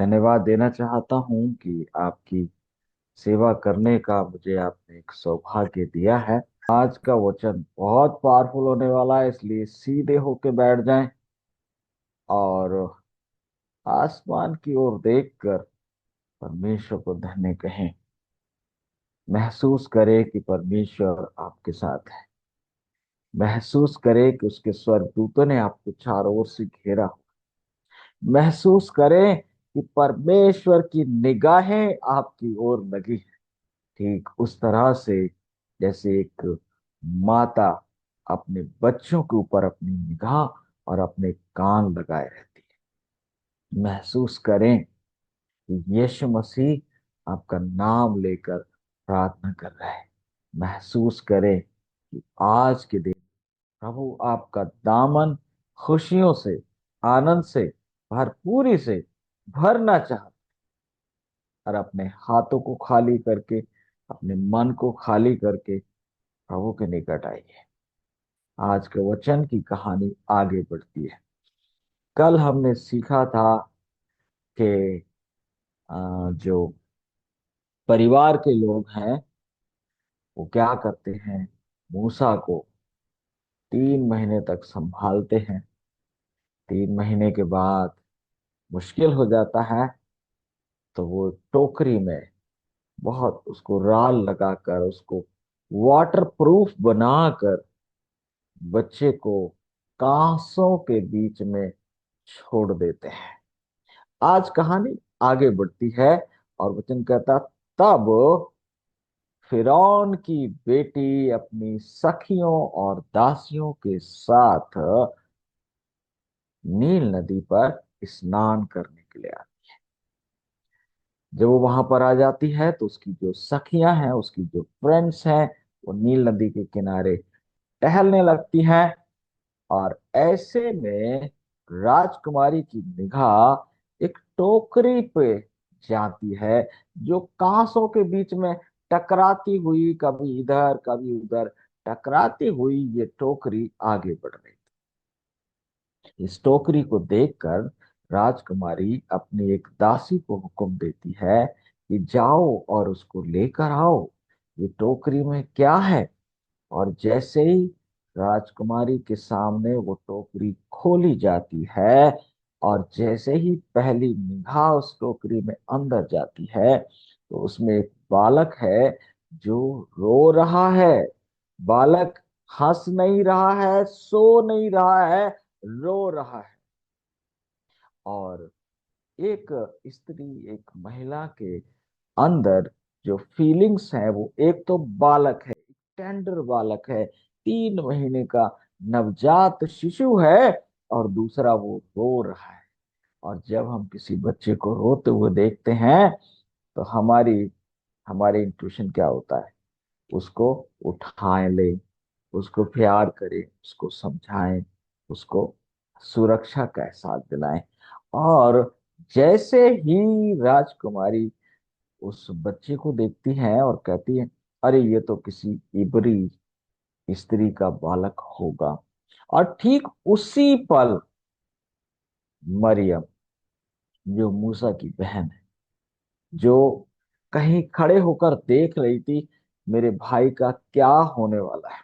धन्यवाद देना चाहता हूँ कि आपकी सेवा करने का मुझे आपने एक सौभाग्य दिया है। आज का वचन बहुत पावरफुल होने वाला है, इसलिए सीधे होके बैठ जाएं और आसमान की ओर देखकर परमेश्वर को धन्य कहें। महसूस करें कि परमेश्वर आपके साथ है। महसूस करें कि उसके स्वर्गदूतों ने आपको चारों ओर से घेरा। महसूस करें कि परमेश्वर की निगाहें आपकी ओर लगी हैं। ठीक उस तरह से जैसे एक माता अपने बच्चों के ऊपर अपनी निगाह और अपने कान लगाए रहती है। महसूस करें कि यीशु मसीह आपका नाम लेकर प्रार्थना कर रहा है। महसूस करें कि आज के दिन प्रभु आपका दामन खुशियों से, आनंद से, भरपूरी से भरना चाहता, और अपने हाथों को खाली करके, अपने मन को खाली करके प्रभु के निकट आइए। आज के वचन की कहानी आगे बढ़ती है। कल हमने सीखा था कि जो परिवार के लोग हैं वो क्या करते हैं, मूसा को 3 महीने तक संभालते हैं। 3 महीने के बाद मुश्किल हो जाता है, तो वो टोकरी में बहुत उसको राल लगाकर, उसको वाटर प्रूफ बनाकर बच्चे को कांसों के बीच में छोड़ देते हैं। आज कहानी आगे बढ़ती है और वचन कहता, तब फिरौन की बेटी अपनी सखियों और दासियों के साथ नील नदी पर स्नान करने के लिए आती। जब वो वहां पर आ जाती है तो उसकी जो सखियां हैं, उसकी जो फ्रेंड्स हैं, वो नील नदी के किनारे टहलने लगती हैं। और ऐसे में राजकुमारी की निगाह एक टोकरी पे जाती है, जो कांसों के बीच में टकराती हुई, कभी इधर कभी उधर टकराती हुई ये टोकरी आगे बढ़ रही। इस टोकरी को देखकर राजकुमारी अपनी एक दासी को हुक्म देती है कि जाओ और उसको लेकर आओ। ये टोकरी में क्या है? और जैसे ही राजकुमारी के सामने वो टोकरी खोली जाती है, और जैसे ही पहली निगाह उस टोकरी में अंदर जाती है, तो उसमें एक बालक है जो रो रहा है। बालक हंस नहीं रहा है, सो नहीं रहा है, रो रहा है। और एक स्त्री, एक महिला के अंदर जो फीलिंग्स है, वो एक तो बालक है, टेंडर बालक है, 3 महीने का नवजात शिशु है, और दूसरा वो रो रहा है। और जब हम किसी बच्चे को रोते हुए देखते हैं तो हमारी हमारे इंट्यूशन क्या होता है? उसको उठाए ले, उसको प्यार करें, उसको समझाएं, उसको सुरक्षा का एहसास दिलाएं। और जैसे ही राजकुमारी उस बच्चे को देखती है और कहती है, अरे ये तो किसी इब्री स्त्री का बालक होगा। और ठीक उसी पल मरियम, जो मूसा की बहन है, जो कहीं खड़े होकर देख रही थी मेरे भाई का क्या होने वाला है,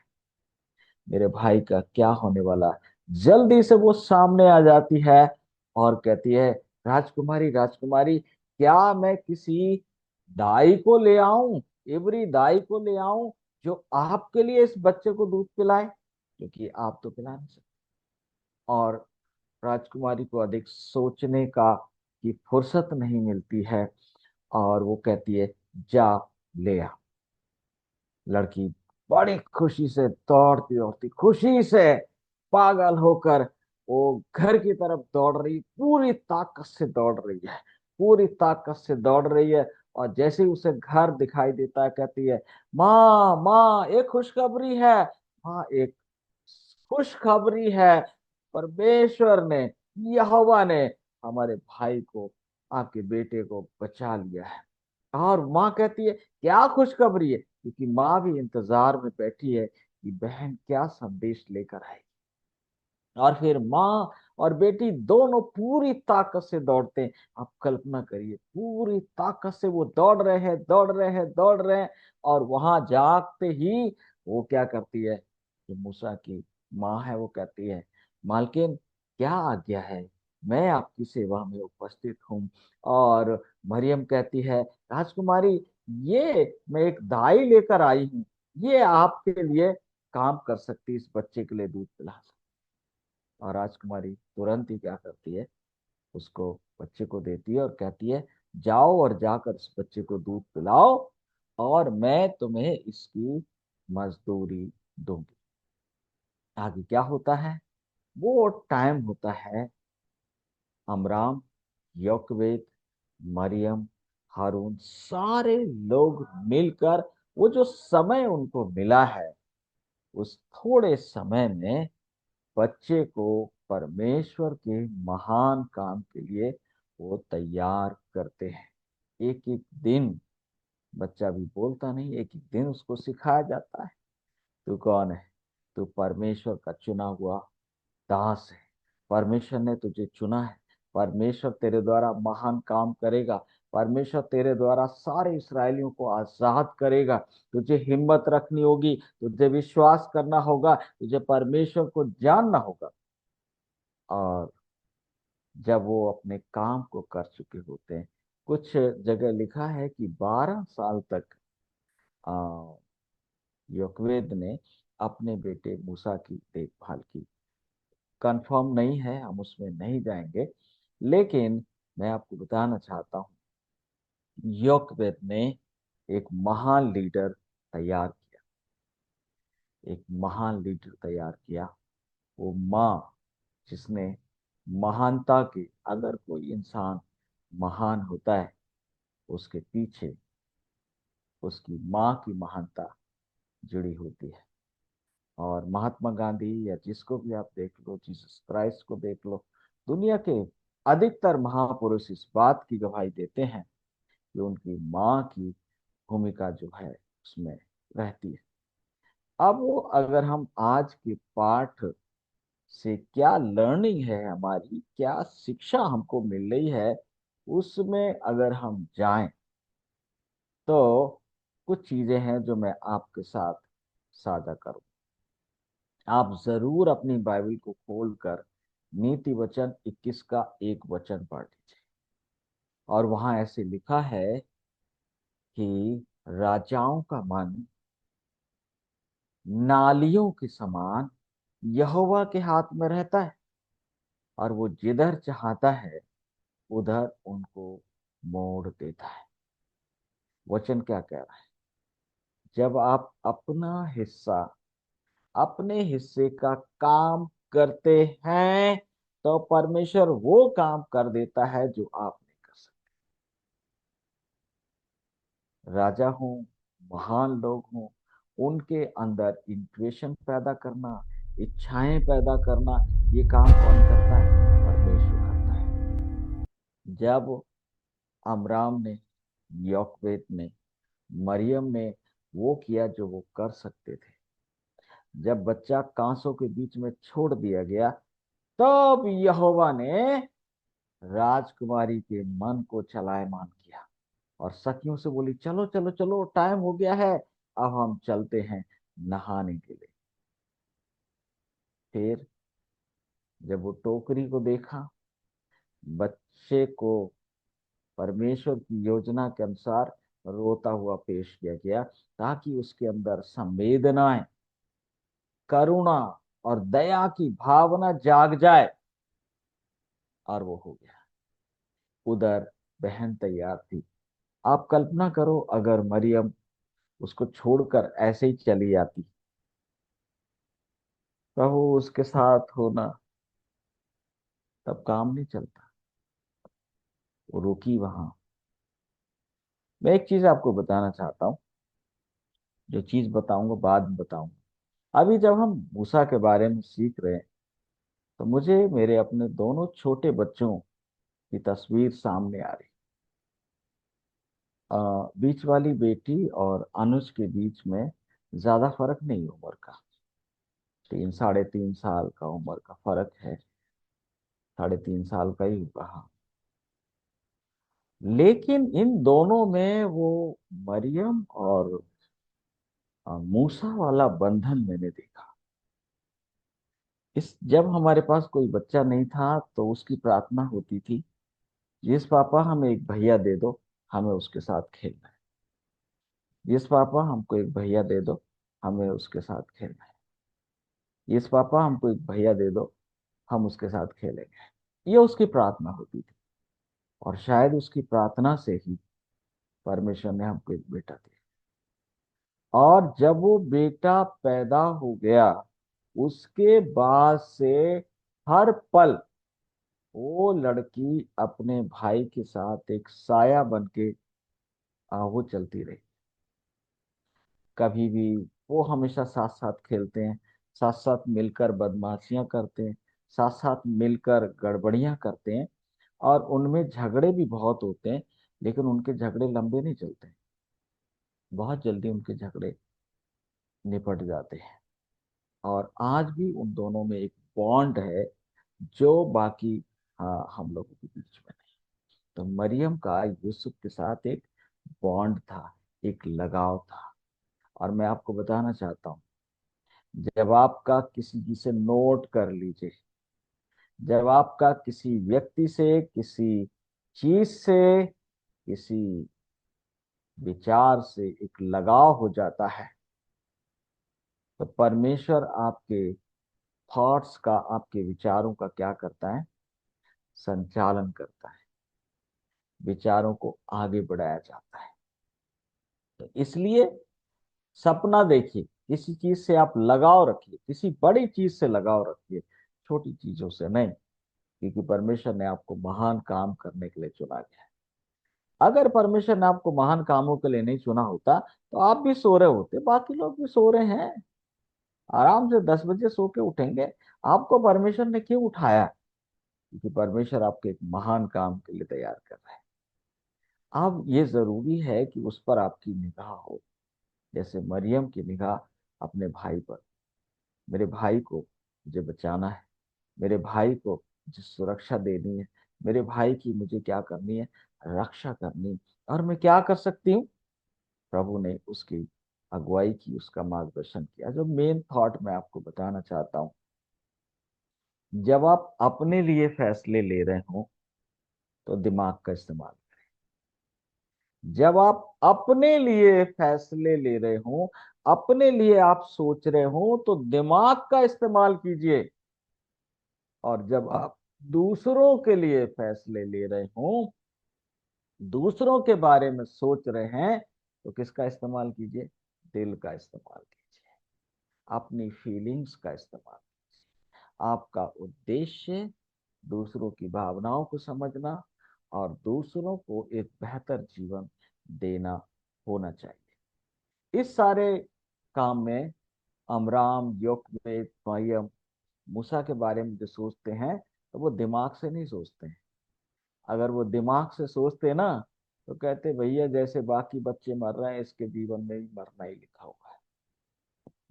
मेरे भाई का क्या होने वाला है, जल्दी से वो सामने आ जाती है और कहती है, राजकुमारी राजकुमारी, क्या मैं किसी दाई को ले आऊं, इब्री दाई को ले आऊं, जो आपके लिए इस बच्चे को दूध पिलाए, क्योंकि आप तो पिला नहीं सकते। और राजकुमारी को अधिक सोचने का की फुर्सत नहीं मिलती है, और वो कहती है, जा ले आ। लड़की बड़ी खुशी से दौड़ती दौड़ती, खुशी से पागल होकर वो घर की तरफ दौड़ रही, पूरी ताकत से दौड़ रही है, पूरी ताकत से दौड़ रही है। और जैसे ही उसे घर दिखाई देता है, कहती है, माँ माँ, एक खुशखबरी है। हाँ, एक खुशखबरी है, परमेश्वर ने, यहोवा ने हमारे भाई को, आपके बेटे को बचा लिया है। और माँ कहती है, क्या खुशखबरी है? क्योंकि माँ भी इंतजार में बैठी है कि बहन क्या संदेश लेकर आएगी। और फिर माँ और बेटी दोनों पूरी ताकत से दौड़ते हैं। आप कल्पना करिए, पूरी ताकत से वो दौड़ रहे हैं, दौड़ रहे हैं, दौड़ रहे हैं। और वहां जागते ही वो क्या करती है, जो मूसा की माँ है, वो कहती है, मालकिन क्या आज्ञा है, मैं आपकी सेवा में उपस्थित हूँ। और मरियम कहती है, राजकुमारी, ये मैं एक दाई लेकर आई हूँ, ये आपके लिए काम कर सकती, इस बच्चे के लिए दूध पिला सकती। और राजकुमारी तुरंत ही क्या करती है, उसको बच्चे को देती है और कहती है, जाओ और जाकर इस बच्चे को दूध पिलाओ और मैं तुम्हें इसकी मजदूरी दूंगी। आगे क्या होता है, वो टाइम होता है, अमराम, योकवेद, मरियम, हारून, सारे लोग मिलकर, वो जो समय उनको मिला है, उस थोड़े समय में बच्चे को परमेश्वर के महान काम के लिए वो तैयार करते हैं। एक एक दिन, बच्चा भी बोलता नहीं, एक एक दिन उसको सिखाया जाता है, तू कौन है, तू परमेश्वर का चुना हुआ दास है, परमेश्वर ने तुझे चुना है, परमेश्वर तेरे द्वारा महान काम करेगा, परमेश्वर तेरे द्वारा सारे इसराइलियों को आजाद करेगा। तुझे हिम्मत रखनी होगी, तुझे विश्वास करना होगा, तुझे परमेश्वर को जानना होगा। और जब वो अपने काम को कर चुके होते हैं, कुछ जगह लिखा है कि 12 साल तक आ, योकवेद ने अपने बेटे मूसा की देखभाल की। कंफर्म नहीं है, हम उसमें नहीं जाएंगे, लेकिन मैं आपको बताना चाहता हूँ, योकवेद ने एक महान लीडर तैयार किया, एक महान लीडर तैयार किया। वो माँ, जिसने महानता की, अगर कोई इंसान महान होता है, उसके पीछे उसकी माँ की महानता जुड़ी होती है। और महात्मा गांधी या जिसको भी आप देख लो, जीसस क्राइस्ट को देख लो, दुनिया के अधिकतर महापुरुष इस बात की गवाही देते हैं कि उनकी माँ की भूमिका जो है उसमें रहती है। अब वो, अगर हम आज के पाठ से क्या लर्निंग है, हमारी क्या शिक्षा हमको मिल रही है, उसमें अगर हम जाएं, तो कुछ चीजें हैं जो मैं आपके साथ साझा करूं। आप जरूर अपनी बाइबल को खोलकर नीति वचन 21 का एक वचन पढ़ लीजिए। और वहां ऐसे लिखा है कि राजाओं का मन नालियों के समान यहोवा के हाथ में रहता है, और वो जिधर चाहता है उधर उनको मोड़ देता है। वचन क्या कह रहा है, जब आप अपना हिस्सा, अपने हिस्से का काम करते हैं, तो परमेश्वर वो काम कर देता है जो आप नहीं कर सकते। राजा हो, महान लोग हो, उनके अंदर इंट्यूशन पैदा करना, इच्छाएं पैदा करना, ये काम कौन करता है, परमेश्वर करता है। जब अमराम ने, योकवेद ने, मरियम ने वो किया जो वो कर सकते थे, जब बच्चा कांसों के बीच में छोड़ दिया गया, तब यहोवा ने राजकुमारी के मन को चलायमान किया और सखियों से बोली, चलो चलो चलो, टाइम हो गया है, अब हम चलते हैं नहाने के लिए। फिर जब वो टोकरी को देखा, बच्चे को परमेश्वर की योजना के अनुसार रोता हुआ पेश किया गया, ताकि उसके अंदर संवेदनाएं, करुणा और दया की भावना जाग जाए। और वो हो गया। उधर बहन तैयार थी। आप कल्पना करो, अगर मरियम उसको छोड़कर ऐसे ही चली जाती, प्रभु उसके साथ होना, तब काम नहीं चलता। वो रुकी वहां। मैं एक चीज आपको बताना चाहता हूँ, जो चीज बताऊंगा बाद में बताऊंगा। अभी जब हम मूसा के बारे में सीख रहे हैं, तो मुझे मेरे अपने दोनों छोटे बच्चों की तस्वीर सामने आ रही। बीच वाली बेटी और अनुज के बीच में ज्यादा फर्क नहीं उम्र का, 3 साढ़े 3 साल का उम्र का फर्क है। 3.5 साल का ही होगा, हाँ। लेकिन इन दोनों में वो मरियम और मूसा वाला बंधन मैंने देखा। इस जब हमारे पास कोई बच्चा नहीं था तो उसकी प्रार्थना होती थी, जिस पापा हमें एक भैया दे दो, हमें उसके साथ खेलना है। जिस पापा हमको एक भैया दे दो, हमें उसके साथ खेलना है। जिस पापा हमको एक भैया दे दो, हम उसके साथ खेलेंगे। ये उसकी प्रार्थना होती थी। और शायद उसकी प्रार्थना से ही परमेश्वर ने हमको एक बेटा दिया। और जब वो बेटा पैदा हो गया, उसके बाद से हर पल वो लड़की अपने भाई के साथ एक साया बन के वो चलती रही। कभी भी वो हमेशा साथ साथ खेलते हैं, साथ साथ मिलकर बदमाशियां करते हैं, साथ साथ मिलकर गड़बड़ियां करते हैं। और उनमें झगड़े भी बहुत होते हैं, लेकिन उनके झगड़े लंबे नहीं चलते। बहुत जल्दी उनके झगड़े निपट जाते हैं। और आज भी उन दोनों में एक बॉन्ड है जो बाकी हम लोगों के बीच में नहीं। तो मरियम का यूसुफ के साथ एक बॉन्ड था, एक लगाव था। और मैं आपको बताना चाहता हूँ, जब आपका किसी चीज से नोट कर लीजिए, जब आपका किसी व्यक्ति से, किसी चीज से, किसी विचार से एक लगाव हो जाता है, तो परमेश्वर आपके थॉट्स का, आपके विचारों का क्या करता है? संचालन करता है। विचारों को आगे बढ़ाया जाता है। तो इसलिए सपना देखिए, किसी चीज से आप लगाव रखिए, किसी बड़ी चीज से लगाव रखिए, छोटी चीजों से नहीं। क्योंकि परमेश्वर ने आपको महान काम करने के लिए चुना गया है। अगर परमेश्वर ने आपको महान कामों के लिए नहीं चुना होता, तो आप भी सो रहे होते, बाकी लोग भी सो रहे हैं, आराम से 10 बजे सो के उठेंगे। आपको परमेश्वर ने क्यों उठाया? क्योंकि परमेश्वर आपके एक महान काम के लिए तैयार कर रहा है। अब ये जरूरी है कि उस पर आपकी निगाह हो, जैसे मरियम की निगाह अपने भाई पर। मेरे भाई को मुझे बचाना है, मेरे भाई को मुझे सुरक्षा देनी है, मेरे भाई की मुझे क्या करनी है? रक्षा करनी है। और मैं क्या कर सकती हूँ? प्रभु ने उसकी अगुवाई की, उसका मार्गदर्शन किया। जो मेन थॉट मैं आपको बताना चाहता हूँ, जब आप अपने लिए फैसले ले रहे हो तो दिमाग का इस्तेमाल। जब आप अपने लिए फैसले ले रहे हो, अपने लिए आप सोच रहे हो, तो दिमाग का इस्तेमाल कीजिए। और जब आप दूसरों के लिए फैसले ले रहे हो, दूसरों के बारे में सोच रहे हैं, तो किसका इस्तेमाल कीजिए? दिल का इस्तेमाल कीजिए, अपनी फीलिंग्स का इस्तेमाल। आपका उद्देश्य दूसरों की भावनाओं को समझना और दूसरों को एक बेहतर जीवन देना होना चाहिए। इस सारे काम में अमराम, योकबेद, मरियम, मूसा के बारे में जो सोचते हैं, तो वो दिमाग से नहीं सोचते हैं। अगर वो दिमाग से सोचते ना, तो कहते भैया जैसे बाकी बच्चे मर रहे हैं, इसके जीवन में भी मरना ही लिखा हुआ है।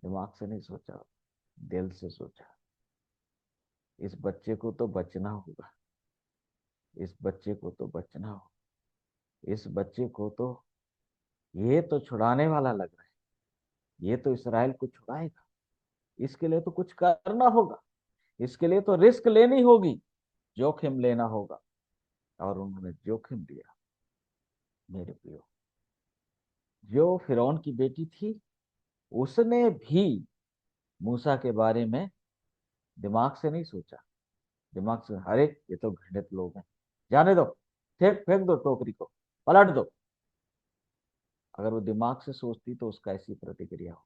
दिमाग से नहीं सोचा, दिल से सोचा। इस बच्चे को तो बचना होगा, इस बच्चे को तो बचना होगा, इस बच्चे को तो, ये तो छुड़ाने वाला लग रहा है, ये तो इसराइल को छुड़ाएगा, इसके लिए तो कुछ करना होगा, इसके लिए तो रिस्क लेनी होगी, जोखिम लेना होगा। और उन्होंने जोखिम लिया। मेरे प्रियो, जो फिरौन की बेटी थी, उसने भी मूसा के बारे में दिमाग से नहीं सोचा। दिमाग से, अरे ये तो घृणित लोग हैं, जाने दो, फेंक फेंक दो टोकरी को, पलट दो। अगर वो दिमाग से सोचती तो उसका ऐसी प्रतिक्रिया हो।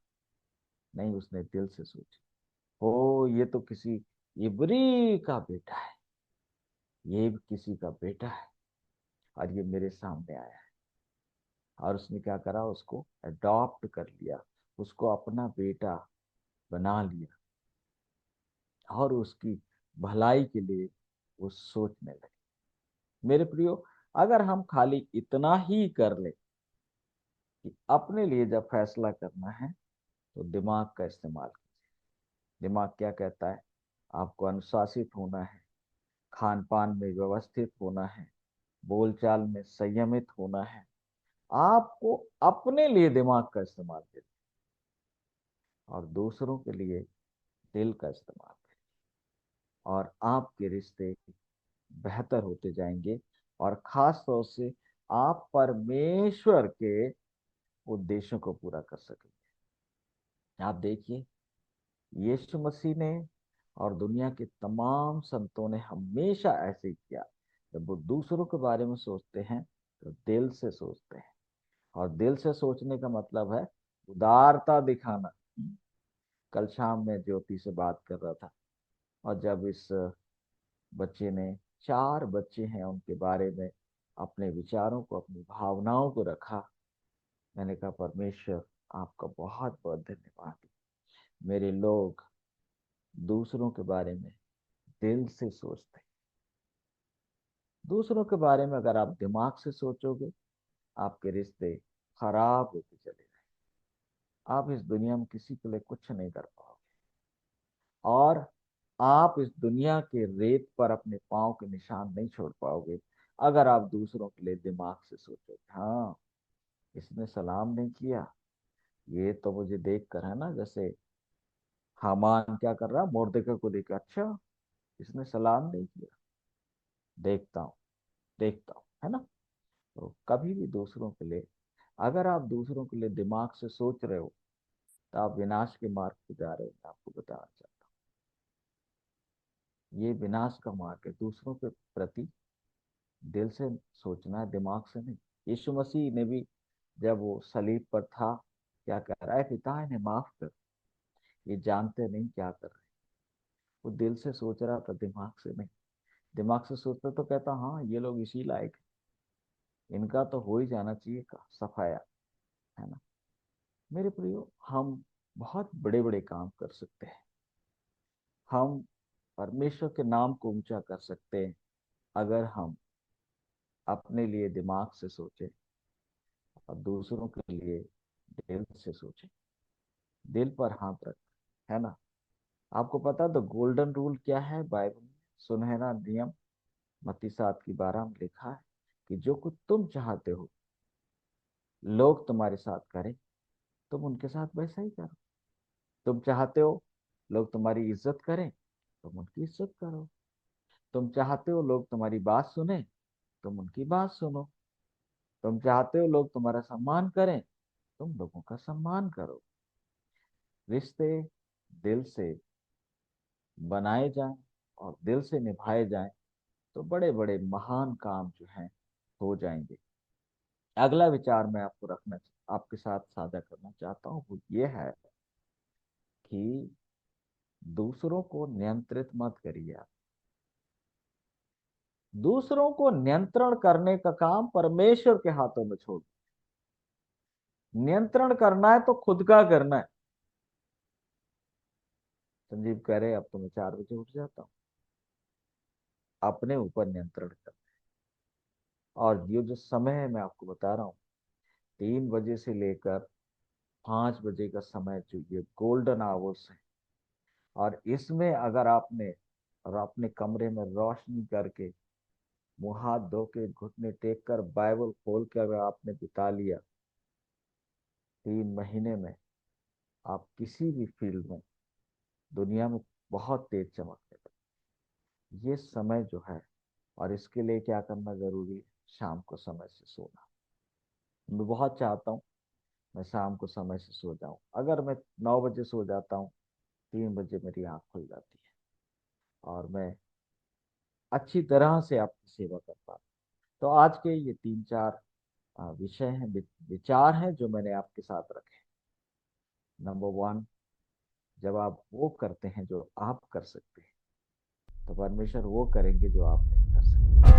नहीं, उसने दिल से सोची। ओ, ये तो किसी इब्री का बेटा है, ये भी किसी का बेटा है, और ये मेरे सामने आया है। और उसने क्या करा? उसको अडॉप्ट कर लिया, उसको अपना बेटा बना लिया। और उसकी भलाई के लिए वो सोचने लगे। मेरे प्रियो, अगर हम खाली इतना ही कर ले कि अपने लिए जब फैसला करना है तो दिमाग का इस्तेमाल कीजिए। दिमाग क्या कहता है? आपको अनुशासित होना है, खान पान में व्यवस्थित होना है, बोलचाल में संयमित होना है। आपको अपने लिए दिमाग का इस्तेमाल करना और दूसरों के लिए दिल का इस्तेमाल करें, और आपके रिश्ते बेहतर होते जाएंगे। और खास तौर से आप परमेश्वर के उद्देश्यों को पूरा कर सकेंगे। आप देखिए, यीशु मसीह ने और दुनिया के तमाम संतों ने हमेशा ऐसे ही किया। जब वो दूसरों के बारे में सोचते हैं तो दिल से सोचते हैं, और दिल से सोचने का मतलब है उदारता दिखाना। कल शाम मैं ज्योति से बात कर रहा था, और जब इस बच्चे ने, 4 बच्चे हैं, उनके बारे में अपने विचारों को, अपनी भावनाओं को रखा, मैंने कहा परमेश्वर आपका बहुत बहुत धन्यवाद। मेरे लोग दूसरों के बारे में दिल से सोचते हैं। दूसरों के बारे में अगर आप दिमाग से सोचोगे, आपके रिश्ते खराब होते चले जाएंगे। आप इस दुनिया में किसी के लिए कुछ नहीं कर पाओगे, और आप इस दुनिया के रेत पर अपने पांव के निशान नहीं छोड़ पाओगे अगर आप दूसरों के लिए दिमाग से सोचोगे। हाँ, इसने सलाम नहीं किया, ये तो मुझे देख कर, है ना, जैसे हामान क्या कर रहा, मोर्देका को देख, अच्छा इसने सलाम नहीं किया, देखता हूँ, देखता हूँ, है ना। तो कभी भी दूसरों के लिए, अगर आप दूसरों के लिए दिमाग से सोच रहे हो, तो आप विनाश के मार्ग पे जा रहे हो। मैं आपको बताना चाहता हूँ, ये विनाश का मार्ग है। दूसरों के प्रति दिल से सोचना है, दिमाग से नहीं। यीशु मसीह ने भी जब वो सलीब पर था, क्या कह रहा है, पिता इन्हें माफ कर, ये जानते नहीं क्या कर रहे। वो दिल से सोच रहा था, दिमाग से नहीं। दिमाग से सोचता तो कहता हाँ ये लोग इसी लायक हैं, इनका तो हो ही जाना चाहिए का सफाया, है ना। मेरे प्रियो, हम बहुत बड़े बड़े काम कर सकते हैं। हम परमेश्वर के नाम को ऊंचा कर सकते हैं अगर हम अपने लिए दिमाग से सोचें और दूसरों के लिए दिल से सोचें। दिल पर हाथ रख, है ना। आपको पता तो गोल्डन रूल क्या है बाइबल में, सुनहरा नियम, मत्ती 7:12 में लिखा है कि जो कुछ तुम चाहते हो लोग तुम्हारे साथ करें, तुम उनके साथ वैसा ही करो। तुम चाहते हो लोग तुम्हारी इज्जत करें, तुम उनकी इज्जत करो। तुम चाहते हो लोग तुम्हारी बात सुने, तुम उनकी बात सुनो। तुम चाहते हो लोग तुम्हारा सम्मान करें, तुम लोगों का सम्मान करो। रिश्ते दिल से बनाए जाएं और दिल से निभाए जाएं, तो बड़े बड़े महान काम जो हैं हो जाएंगे। अगला विचार मैं आपको आपके साथ साझा करना चाहता हूँ, वो ये है कि दूसरों को नियंत्रित मत करिए आप। दूसरों को नियंत्रण करने का काम परमेश्वर के हाथों में छोड़। नियंत्रण करना है तो खुद का करना है। संजीव कह रहे अब तो मैं 4 बजे उठ जाता हूँ, अपने ऊपर नियंत्रण कर। और ये जो समय है मैं आपको बता रहा हूँ, 3 बजे से लेकर 5 बजे का समय, जो ये गोल्डन आवर्स है, और इसमें अगर आपने और अपने कमरे में रोशनी करके, मुंह हाथ धो के, घुटने टेक कर, बाइबल खोल कर अगर आपने बिता लिया, 3 महीने में आप किसी भी फील्ड में दुनिया में बहुत तेज चमकने लगे। ये समय जो है, और इसके लिए क्या करना जरूरी है, शाम को समय से सोना। मैं बहुत चाहता हूँ मैं शाम को समय से सो जाऊं। अगर मैं 9 बजे सो जाता हूँ, 3 बजे मेरी आंख खुल जाती है, और मैं अच्छी तरह से आपकी सेवा कर पाता हूं। तो आज के ये 3-4 विषय हैं, विचार हैं जो मैंने आपके साथ रखे। नंबर 1, जब आप वो करते हैं जो आप कर सकते हैं, तो परमेश्वर वो करेंगे जो आप नहीं कर सकते।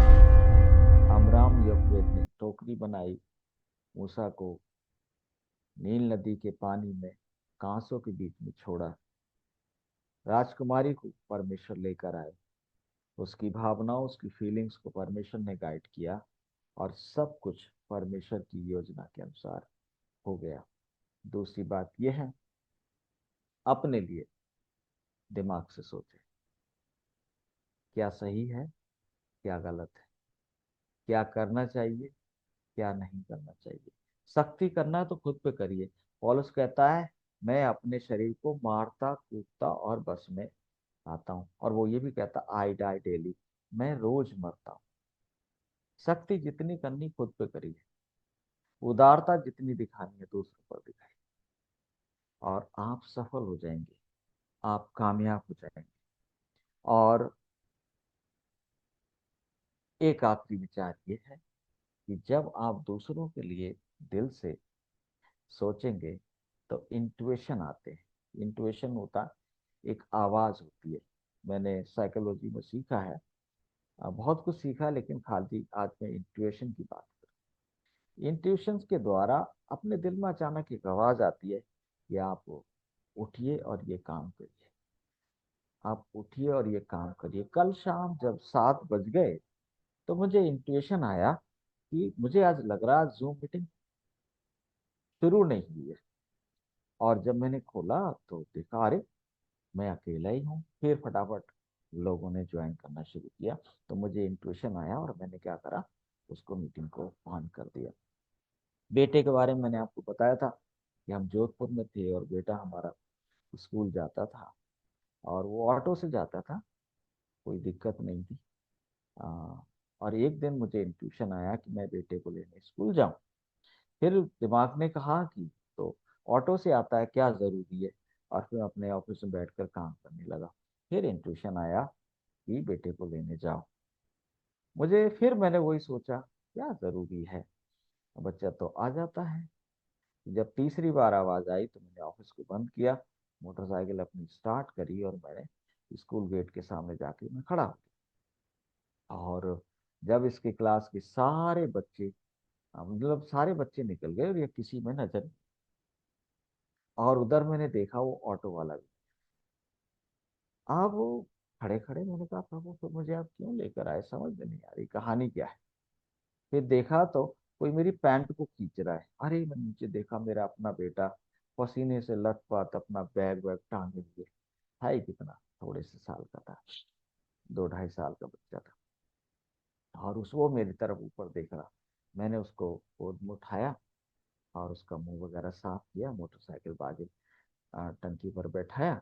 अमराम यहोवेद ने टोकरी बनाई, मूसा को नील नदी के पानी में कांसों के बीच में छोड़ा, राजकुमारी को परमेश्वर लेकर आए, उसकी भावनाओं, उसकी फीलिंग्स को परमेश्वर ने गाइड किया, और सब कुछ परमेश्वर की योजना के अनुसार हो गया। दूसरी बात यह है, अपने लिए दिमाग से सोचें, क्या सही है क्या गलत है, क्या करना चाहिए, क्या नहीं करना चाहिए। सख्ती करना है तो खुद पे करिए। पौलुस कहता है, मैं अपने शरीर को मारता कूटता और बस में आता हूँ। और वो ये भी कहता, आई डाई डेली, मैं रोज मरता हूँ। सख्ती जितनी करनी खुद पे करिए, उदारता जितनी दिखानी है दूसरों पर दिखाइए, और आप सफल हो जाएंगे, आप कामयाब हो जाएंगे। और एक आखिरी विचार ये है कि जब आप दूसरों के लिए दिल से सोचेंगे तो इंट्यूशन आते हैं। इंट्यूशन होता एक आवाज होती है। मैंने साइकोलॉजी में सीखा है, बहुत कुछ सीखा, लेकिन खाली आज मैं इंट्यूशन की बात करूँ। इंट्यूशन के द्वारा अपने दिल में अचानक एक आवाज आती है कि आप उठिए और ये काम करिए, आप उठिए और ये काम करिए। कल शाम जब 7 बज गए तो मुझे इंट्यूशन आया कि मुझे आज लग रहा है जूम मीटिंग शुरू नहीं हुई है। और जब मैंने खोला तो देखा, अरे मैं अकेला ही हूँ। फिर फटाफट लोगों ने ज्वाइन करना शुरू किया। तो मुझे इंट्यूशन आया और मैंने क्या करा, उसको मीटिंग को ऑन कर दिया। बेटे के बारे में मैंने आपको बताया था कि हम जोधपुर में थे और बेटा हमारा स्कूल जाता था, और वो ऑटो से जाता था, कोई दिक्कत नहीं थी। आ, और एक दिन मुझे इंट्यूशन आया कि मैं बेटे को लेने स्कूल जाऊं। फिर दिमाग ने कहा कि तो ऑटो से आता है, क्या जरूरी है। और फिर अपने ऑफिस में बैठकर काम करने लगा। फिर इंट्यूशन आया कि बेटे को लेने जाओ। मुझे फिर मैंने वही सोचा, क्या जरूरी है, बच्चा तो आ जाता है। जब तीसरी बार आवाज आई तो मैंने ऑफिस को बंद किया, मोटरसाइकिल अपनी स्टार्ट करी और मैंने स्कूल गेट के सामने जाके मैं खड़ा हो गया। और जब इसके क्लास के सारे बच्चे, मतलब सारे बच्चे निकल गए और ये किसी में नजर नहीं। और उधर मैंने देखा वो ऑटो वाला भी। अब वो खड़े खड़े मैंने कहा, प्रभु तो मुझे आप क्यों लेकर आए, समझ में नहीं आ रही कहानी क्या है। फिर देखा तो कोई मेरी पैंट को खींच रहा है। अरे मैं नीचे देखा, मेरा अपना बेटा पसीने से लथपथ अपना बैग वैग टांगे हुए। है ही कितना, थोड़े से साल का था, 2 ढाई साल का बच्चा था। और उस वो मेरी तरफ ऊपर देख रहा। मैंने उसको गोद में उठाया और उसका मुंह वगैरह साफ किया, मोटरसाइकिल बागे टंकी पर बैठाया,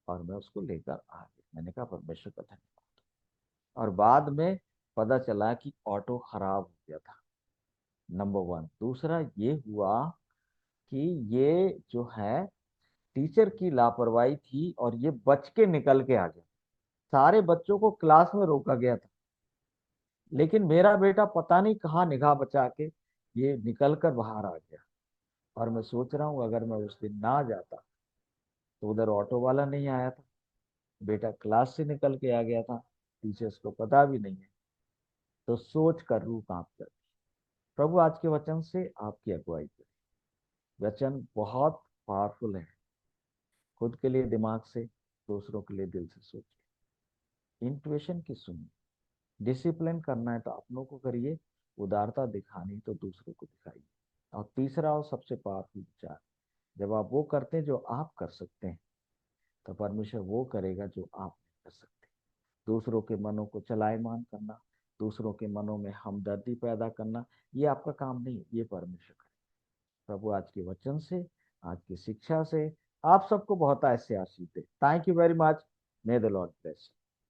और मैं उसको लेकर आ गया। मैंने कहा, परमेश्वर का धन्यवाद। और बाद में पता चला कि ऑटो खराब हो गया था, नंबर वन। दूसरा ये हुआ कि ये जो है टीचर की लापरवाही थी और ये बच के निकल के आ गया। सारे बच्चों को क्लास में रोका गया था, लेकिन मेरा बेटा पता नहीं कहाँ निगाह बचा के ये निकल कर बाहर आ गया। और मैं सोच रहा हूँ, अगर मैं उस दिन ना जाता तो उधर ऑटो वाला नहीं आया था, बेटा क्लास से निकल के आ गया था, टीचर्स को पता भी नहीं है। तो सोच कर रूह कांप कर। प्रभु आज के वचन से आपकी अगुवाई करे। वचन बहुत पावरफुल है। खुद के लिए दिमाग से, दूसरों के लिए दिल से सोचिए, इंट्यूशन की सुनिए। डिसिप्लिन करना है तो अपनों को करिए, उदारता दिखानी है तो दूसरों को दिखाइए। और तीसरा और सबसे पावरफुल विचार, जब आप वो करते हैं जो आप कर सकते हैं, तो परमेश्वर वो करेगा जो आप नहीं कर सकते। दूसरों के मनों को चलायमान करना, दूसरों के मनों में हमदर्दी पैदा करना, ये आपका काम नहीं, ये परमेश्वर करे। प्रभु आज के वचन से, आज की शिक्षा से आप सबको बहुत ऐसे आशीष दे। Thank you very much. May the Lord bless.